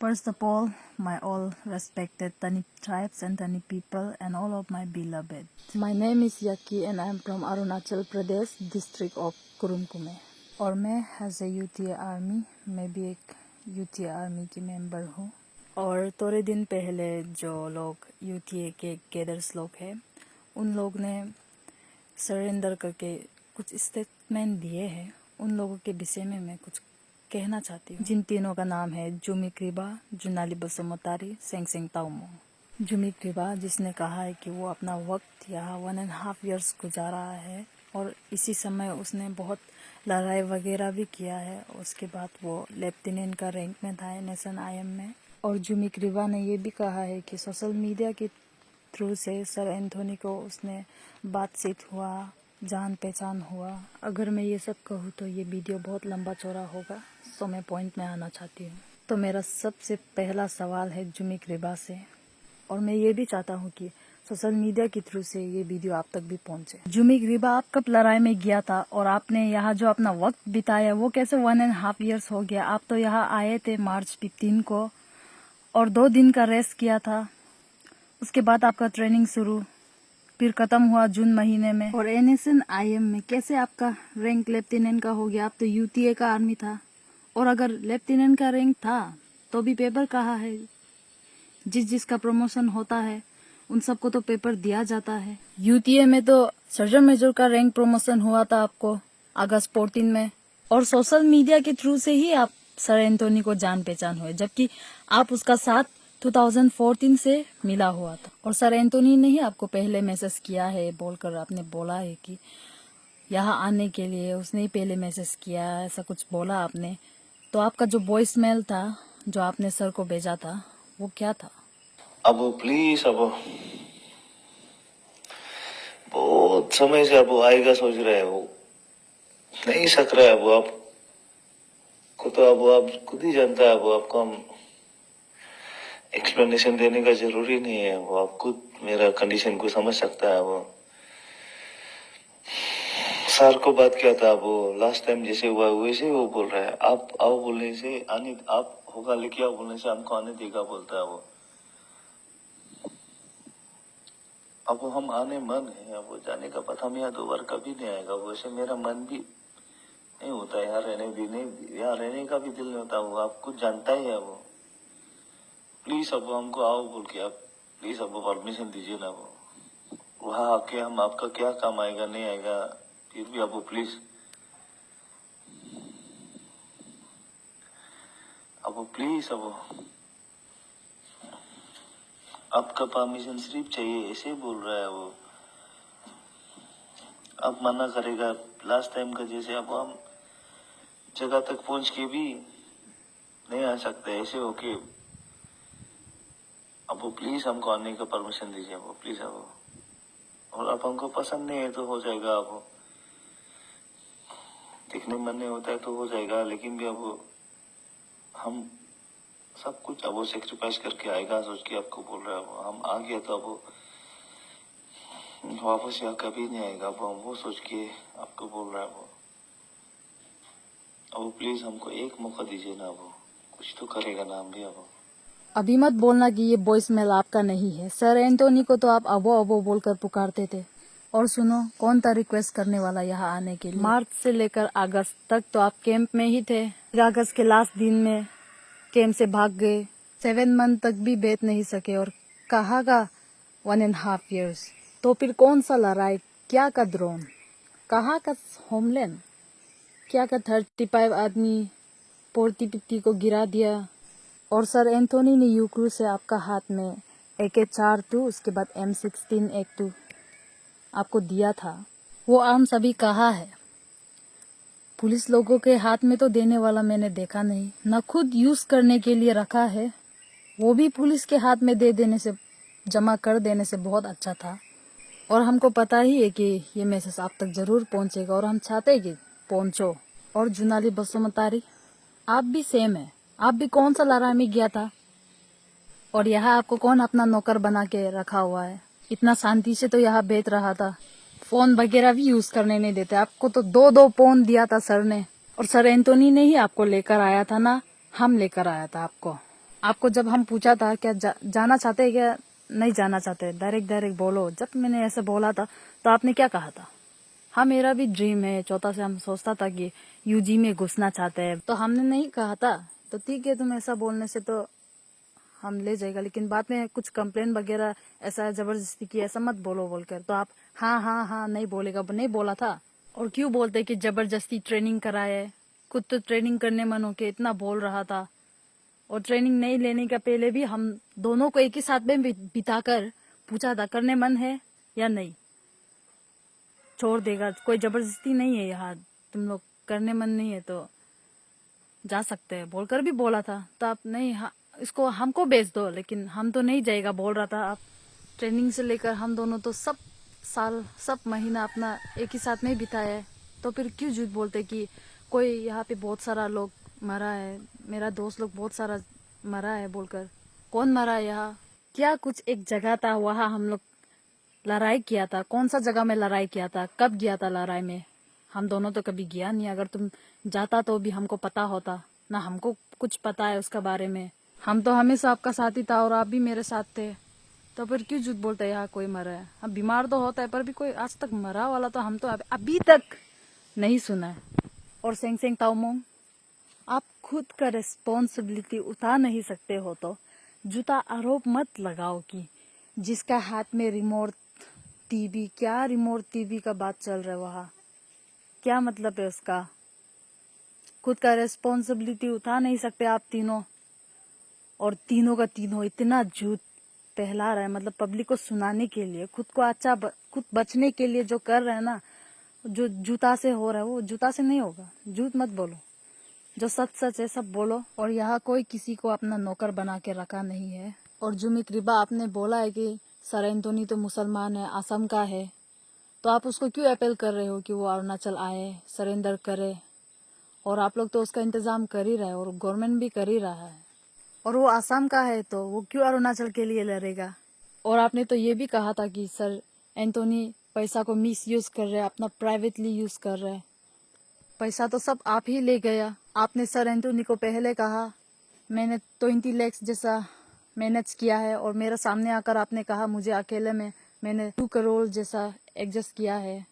First of all, my all respected Tani tribes and Tani people and all of my beloved. My name is Yaki and I am from Arunachal Pradesh, district of Kurrum Kume. और मैं as a UTA army, मैं भी एक UTA army की member हूँ। और थोड़े दिन पहले जो लोग यूटीए के कैडर्स लोग हैं, उन लोग ने सरेंडर करके कुछ स्टेटमेंट दिए हैं। उन लोगों के विषय में मैं कुछ कहना चाहती हूँ। जिन तीनों का नाम है जुमी क्रिबा, जुनाली बसुमतारी, सेंगसेंग ताओमो। जुमी क्रिबा जिसने कहा है कि वो अपना वक्त यहाँ 1.5 years गुजारा है और इसी समय उसने बहुत लड़ाई वगैरह भी किया है। उसके बाद वो लेफ्टिनेंट का रैंक में था NSNIM में। और जुमी क्रिबा ने ये भी कहा है कि सोशल मीडिया के थ्रू से सर एंथोनी को उसने बातचीत हुआ, जान पहचान हुआ। अगर मैं ये सब कहूँ तो ये वीडियो बहुत लंबा चौड़ा होगा, तो मैं पॉइंट में आना चाहती हूँ। तो मेरा सबसे पहला सवाल है जुमी क्रिबा से, और मैं ये भी चाहता हूँ कि सोशल मीडिया के थ्रू से ये वीडियो आप तक भी पहुँचे। जुमी क्रिबा, आप कब लड़ाई में गया था और आपने यहाँ जो अपना वक्त बिताया वो कैसे 1.5 years हो गया? आप तो यहाँ आए थे March 15 को और 2 दिन का रेस्ट किया था। उसके बाद आपका ट्रेनिंग शुरू, फिर खत्म हुआ जून महीने में। और NSNIM में कैसे आपका रैंक लेफ्टिनेंट का हो गया? आप तो यूटीए का आर्मी था, और अगर लेफ्टिनेंट का रैंक था तो भी पेपर कहाँ है? जिसका प्रमोशन होता है उन सबको तो पेपर दिया जाता है। यूटीए में तो सर्जन मेजर का रैंक प्रमोशन हुआ था आपको अगस्त 14 में, और सोशल मीडिया के थ्रू से ही आप सर एंथोनी को जान पहचान हुए, जबकि आप उसका साथ 2014 से मिला हुआ था। और सर एंथोनी ने ही आपको पहले मैसेज किया है बोलकर आपने बोला है कि यहाँ आने के लिए उसने ही पहले मैसेज किया, ऐसा कुछ बोला आपने। तो आपका जो वॉइस मेल था जो आपने सर को भेजा था वो क्या था? अब प्लीज, अब बहुत समय से अब आएगा सोच रहे हैं, वो नहीं सक रहा है। वो आपको तो अब आप खुद ही जानता है। वो आपको हम एक्सप्लेनेशन देने का जरूरी नहीं है। वो आप खुद मेरा कंडीशन को समझ सकता है। वो सर को बात किया था, वो लास्ट टाइम जैसे हुआ वैसे वो बोल रहा है। आप आओ बोलने से आने, आप होगा लेके आओ बोलने से हमको आने देगा बोलता है वो। अब वो हम आने मन है, अब वो जाने का पता हम यहाँ दोबारा कभी नहीं आएगा। वैसे मेरा मन भी नहीं होता है यहाँ रहने देने, यहाँ रहने का भी दिल नहीं होता। वो आप कुछ जानता ही है। वो प्लीज अब हमको आओ बोल के, आप प्लीज अब परमिशन दीजिए ना। वो वहाँ आके हम आपका क्या काम आएगा नहीं आएगा, फिर भी अब प्लीज, अब प्लीज, अब आपका परमिशन सिर्फ चाहिए, ऐसे बोल रहा है वो। अब मना करेगा लास्ट टाइम का जैसे। अब हम जगह तक पहुंच के भी नहीं आ सकते ऐसे होके। अब वो प्लीज हमको आने का परमिशन दीजिए वो, प्लीज। अब और अब हमको पसंद नहीं है तो हो जाएगा। अब देखने मन नहीं होता है तो हो जाएगा, लेकिन भी अब हम सब कुछ अब वो सेक्रीफाइस करके आएगा सोच के आपको बोल रहा है। वो हम आ गया तो अब वापस यहाँ कभी नहीं आएगा। अब हम वो सोच के आपको बोल रहा है वो। अब प्लीज हमको एक मौका दीजिए ना। वो कुछ तो करेगा ना हम भी। अब अभी मत बोलना कि ये वॉइस मेल आपका नहीं है। सर एंथोनी को तो आप अबो अबो बोलकर पुकारते थे। और सुनो, कौन था रिक्वेस्ट करने वाला यहाँ आने के लिए? मार्च से लेकर अगस्त तक तो आप कैंप में ही थे। फिर अगस्त के लास्ट दिन में कैंप से भाग गए। 7 month तक भी बैठ नहीं सके, और कहाँ का 1.5 years? तो फिर कौन सा लड़ाई? क्या का ड्रोन? कहाँ का होमलैंड? क्या का 35 आदमी 40-50 को गिरा दिया? और सर एंथोनी ने यूक्रू से आपका हाथ में AK-42, उसके बाद M16 A2 आपको दिया था। वो आर्म्स अभी कहाँ है? पुलिस लोगों के हाथ में तो देने वाला मैंने देखा नहीं, न खुद यूज करने के लिए रखा है। वो भी पुलिस के हाथ में दे देने से, जमा कर देने से बहुत अच्छा था। और हमको पता ही है कि ये मैसेज आप तक जरूर पहुंचेगा, और हम चाहते हैं कि पहुंचो। और जुनाली बसुमतारी, आप भी सेम है। आप भी कौन सा लड़ाई में गया था? और यहाँ आपको कौन अपना नौकर बना के रखा हुआ है? इतना शांति से तो यहाँ बैठ रहा था। फोन वगैरह भी यूज करने नहीं देते आपको। तो 2 फोन दिया था सर ने, और सर एंथोनी ने ही आपको लेकर आया था ना, हम लेकर आया था आपको। आपको जब हम पूछा था क्या जाना चाहते हैं क्या नहीं जाना चाहते, डायरेक्ट डायरेक्ट बोलो, जब मैंने ऐसे बोला था तो आपने क्या कहा था? हाँ मेरा भी ड्रीम है, छोटा से हम सोचता था कि यूजी में घुसना चाहते हैं, तो हमने नहीं कहा था तो ठीक है, तुम ऐसा बोलने से तो हम ले जाएगा, लेकिन बाद में कुछ कंप्लेन वगैरह ऐसा जबरदस्ती की ऐसा मत बोलो बोलकर, तो आप हाँ हाँ हाँ नहीं बोलेगा, नहीं बोला था। और क्यों बोलते कि जबरदस्ती ट्रेनिंग कराए, खुद तो ट्रेनिंग करने मन होके इतना बोल रहा था, और ट्रेनिंग नहीं लेने का पहले भी हम दोनों को एक ही साथ में बिताकर पूछा था करने मन है या नहीं, छोड़ देगा, कोई जबरदस्ती नहीं है यहाँ, तुम लोग करने मन नहीं है तो जा सकते हैं बोलकर भी बोला था। तो आप नहीं हाँ, इसको हमको बेच दो, लेकिन हम तो नहीं जाएगा बोल रहा था। आप ट्रेनिंग से लेकर हम दोनों तो सब साल सब महीना अपना एक ही साथ में ही बिताया है, तो फिर क्यों झूठ बोलते कि कोई यहाँ पे बहुत सारा लोग मरा है, मेरा दोस्त लोग बहुत सारा मरा है बोलकर। कौन मरा है यहाँ? क्या कुछ एक जगह था वहाँ हम लोग लड़ाई किया था, कौन सा जगह में लड़ाई किया था, कब गया था लड़ाई में? हम दोनों तो कभी गया नहीं, अगर तुम जाता तो भी हमको पता होता ना, हमको कुछ पता है उसका बारे में। हम तो हमेशा आपका साथी था और आप भी मेरे साथ थे, तो फिर क्यों झूठ बोलते हैं यहाँ कोई मरा है? हम बीमार तो होता है पर भी कोई आज तक मरा वाला तो हम तो अभी तक नहीं सुना है। और सेंग सेंग ताओमोंग, आप खुद का रिस्पॉन्सिबिलिटी उठा नहीं सकते हो तो जूता आरोप मत लगाओ कि जिसका हाथ में रिमोट टीवी, क्या रिमोट टीवी का बात चल रहा है वहाँ, क्या मतलब है उसका? खुद का रिस्पॉन्सिबिलिटी उठा नहीं सकते आप तीनों, और तीनों का तीनों इतना झूठ फैला रहा है, मतलब पब्लिक को सुनाने के लिए, खुद को अच्छा खुद बचने के लिए जो कर रहे हैं ना, जो जूता से हो रहा है वो जूता से नहीं होगा। झूठ मत बोलो, जो सच सच है सब बोलो। और यहाँ कोई किसी को अपना नौकर बना के रखा नहीं है। और जुमिक रिबा आपने बोला है कि सर एंटोनी तो मुसलमान है, असम का है, तो आप उसको क्यों अपील कर रहे हो कि वो अरुणाचल आए, सरेंडर करे? और आप लोग तो उसका इंतजाम कर ही रहे हैं और गवर्नमेंट भी कर ही रहा है, और वो आसाम का है तो वो क्यों अरुणाचल के लिए लड़ेगा? और आपने तो ये भी कहा था कि सर एंटोनी पैसा को मिस यूज कर रहे हैं, अपना प्राइवेटली यूज कर रहे हैं। पैसा तो सब आप ही ले गया। आपने सर एंटोनी को पहले कहा मैंने 20 लाख जैसा मैनेज किया है, और मेरे सामने आकर आपने कहा मुझे अकेले में मैंने 2 करोड़ जैसा एडजस्ट किया है।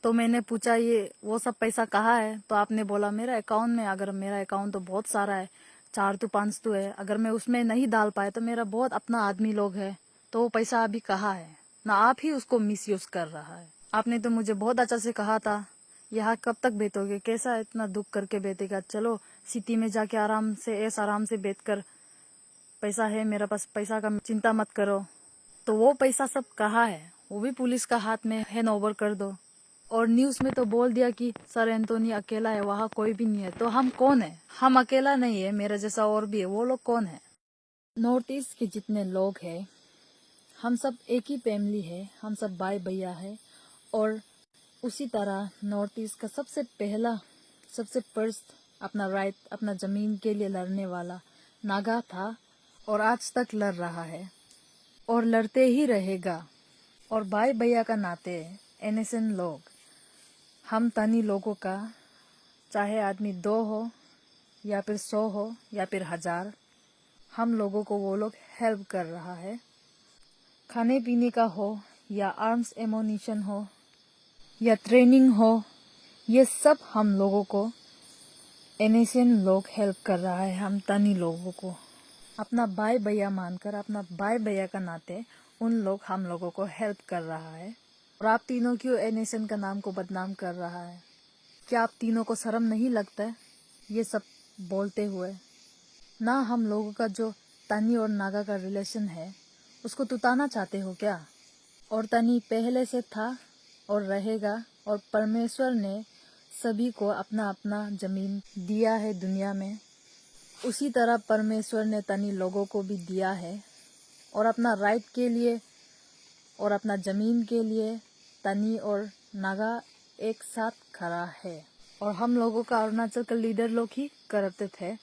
तो मैंने पूछा ये वो सब पैसा कहाँ है, तो आपने बोला मेरा अकाउंट में। अगर मेरा अकाउंट तो बहुत सारा है, 4 तो 5 तो है, अगर मैं उसमें नहीं डाल पाए तो मेरा बहुत अपना आदमी लोग है, तो वो पैसा अभी कहाँ है ना? आप ही उसको मिसयूज कर रहा है। आपने तो मुझे बहुत अच्छा से कहा था यहाँ कब तक बेचोगे, कैसा इतना दुख करके बेचेगा, चलो सिटी में जाके आराम से आराम से बेच कर, पैसा है मेरे पास, पैसा का चिंता मत करो। तो वो पैसा सब कहाँ है? वो भी पुलिस का हाथ में हैंड ओवर कर दो। और न्यूज में तो बोल दिया कि सर एंटोनी अकेला है, वहाँ कोई भी नहीं है, तो हम कौन है? हम अकेला नहीं है, मेरा जैसा और भी है, वो लोग कौन है? नॉर्थ ईस्ट के जितने लोग हैं हम सब एक ही फैमिली है, हम सब भाई भैया है। और उसी तरह नॉर्थ ईस्ट का सबसे पहला सबसे फर्स्ट अपना राइट, अपना जमीन के लिए लड़ने वाला नागा था, और आज तक लड़ रहा है और लड़ते ही रहेगा। और भाई भैया का नाते एनएसएन लोग, हम तनी लोगों का, चाहे आदमी 2 हो या फिर 100 हो या फिर 1000, हम लोगों को वो लोग हेल्प कर रहा है। खाने पीने का हो या आर्म्स एमोनिशन हो या ट्रेनिंग हो, ये सब हम लोगों को एनएसएन लोग हेल्प कर रहा है। हम तनी लोगों को अपना भाई भैया मानकर, अपना भाई भैया का नाते उन लोग हम लोगों को हेल्प कर रहा है। और आप तीनों क्यों एनएसएन का नाम को बदनाम कर रहा है? क्या आप तीनों को शर्म नहीं लगता है ये सब बोलते हुए? ना हम लोगों का जो तनी और नागा का रिलेशन है उसको तुताना चाहते हो क्या? और तनी पहले से था और रहेगा, और परमेश्वर ने सभी को अपना अपना जमीन दिया है दुनिया में, उसी तरह परमेश्वर ने तनी लोगों को भी दिया है। और अपना राइट के लिए और अपना जमीन के लिए तनी और नागा एक साथ खड़ा है। और हम लोगों का अरुणाचल का लीडर लोग ही करते थे,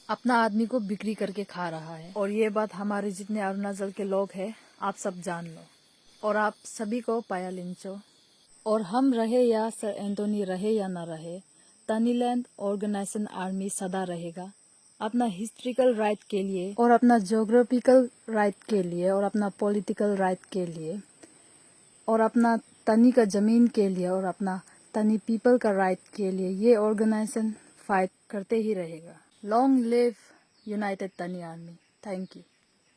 अपना आदमी को बिक्री करके खा रहा है। और ये बात हमारे जितने अरुणाचल के लोग हैं आप सब जान लो, और आप सभी को पाया लिंचो। और हम रहे या सर एंटोनी रहे या ना रहे, तनीलैंड ऑर्गेनाइजेशन आर्मी सदा रहेगा, अपना हिस्ट्रिकल राइट के लिए और अपना ज्योग्राफिकल राइट के लिए और अपना पॉलिटिकल राइट के लिए और अपना तनी का ज़मीन के लिए और अपना तनी पीपल का राइट के लिए ये ऑर्गेनाइजेशन फाइट करते ही रहेगा। लॉन्ग लिव यूनाइटेड तनी आर्मी। Thank you.